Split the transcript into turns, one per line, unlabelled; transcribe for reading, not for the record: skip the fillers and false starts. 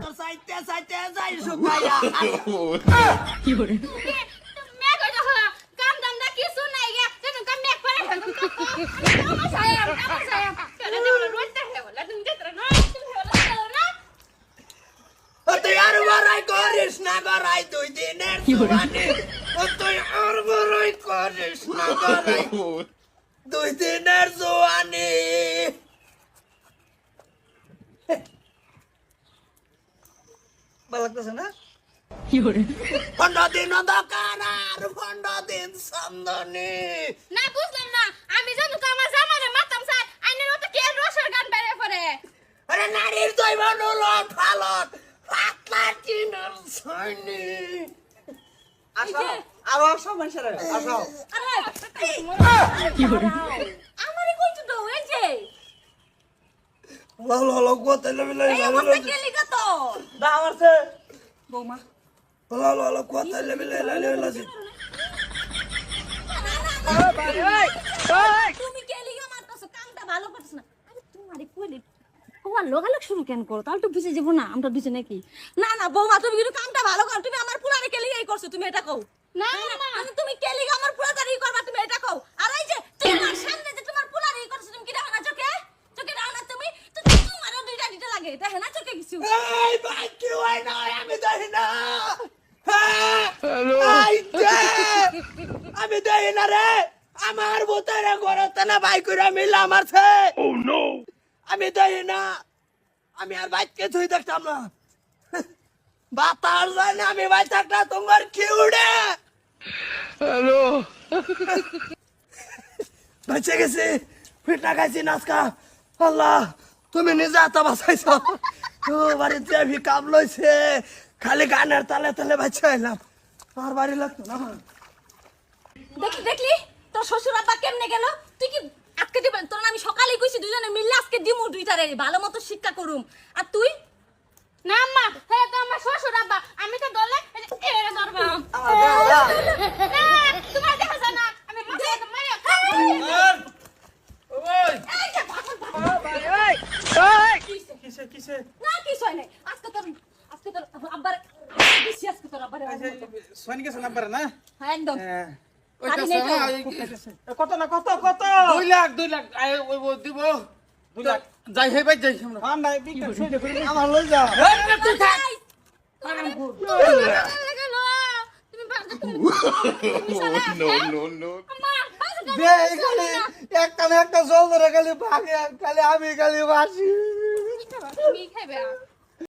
তো সাইতে সাইতে যাই শুকাইয়া
কি করে
मैं को जो काम धंधा কিছু নাই গে তুমি কাম মেক করে কাম সায়াম কেন যে বলে রোজতে হে বলে তুমি যেতে না তুমি বলে না
ও তুই আর বড়াই করিস না গড়াই 2 দিনের জুয়ানি ও তুই আর বড়াই করিস না গড়াই 2 দিনের জুয়ানি ভালো লাগতেছে না
কি করে
15 দিন দরকার আর 15 দিন সন্দনে
না বুঝলাম না আমি জানো তো আমার জামারে মাতাম স্যার আইনের মতো কে রসের গান বাইরে পড়ে
আরে নারীর দৈবান লট ফালট পাতলা টিনের সৈনি আসো আরো সব মানুষের আসো
আরে
কি করে
আমারে কইছো তো এই যে
লালো লালো কোতালে মিলাই
এই অবস্থা কে লিখা তো
দা আমারছে
বৌমা
লালো লালো কোতালে মিলাই লালো
তুমি কে লিখা মারতাছো কামটা ভালো করছ না আরে তোমারে কইলে ওয়া লোগালোগ শুরু কেন করো তাহলে তো বুঝে যাব না আমরা দুজনে নাকি না না বৌমা তুমি কিন্তু কামটা ভালো করো তুমি আমার পুরারে কে লিখাই করছো তুমি এটা কও না না তুমি কে লিখা আমার পুরারে করবা তুমি এটা কও আর এই যে তোমার সামনে যে তোমার পুরারে করছো তুমি কি দেখো না চোখে চোখে দাও না তুমি তো তোমার দুইটা দিতে লাগে দেখে না চোখে কিছু
এই ভাই কি হয় না আমি দেখি না হ্যালো আমি দেখি না রে আমার ভূতেরে ঘরতে না ভাই কইরা মিলা মারছে ও নো আমি দেখি না আমি আর বাইককে ধুই দেখতাম না বাতার যায় না আমি ভাই থাকটা তোমার কি উড়ে হ্যালো বেঁচে গেছি ফিটনা খাইছি নাচকা আল্লাহ তুমি নিজে হাতে বাঁচাইছ ও বাড়িতে আমি কাম লইছে খালি গানের তালে তালে বাঁচা এলাম আমার বাড়ি লাগতো না
দেখলি তোর শ্বশুর আব্বা কেমনে গেল তুই কি আজকে দিবেন তোর আমি সকালেই কইছি দুজনে মিললে আজকে দিমু দুইটারে ভালো মতো শিক্ষা করুম আর তুই না আম্মা হ্যাঁ তো আমার শ্বশুর আব্বা আমি তো দলে এরে ধরবা তোমার দেখা যায় না আমি মাথা মারিয়া
ওই
এই যে পাগল
ওই ওই কিসে কিসে
না কি হয় নাই আজকে তোর আব্বার বেশি আজকে তোর আব্বার
সোনি গেছে নাম্বার না
হ্যাঁ একদম
ওইটা
নেই তো।
কত না কত কত
2 লাখ আই ওই দিব 2 লাখ যাই হে ভাই যাই আমরা
হ্যাঁ নাই বিকা শুনে করে আমার লই যা
তুই থাক
তুমি বাজে তুমি
no, no.
আম্মা বাজে
বে খালি একটা জল ধরে খালি ভাগে খালি আমি খালি বাসি
তুমি খাইবে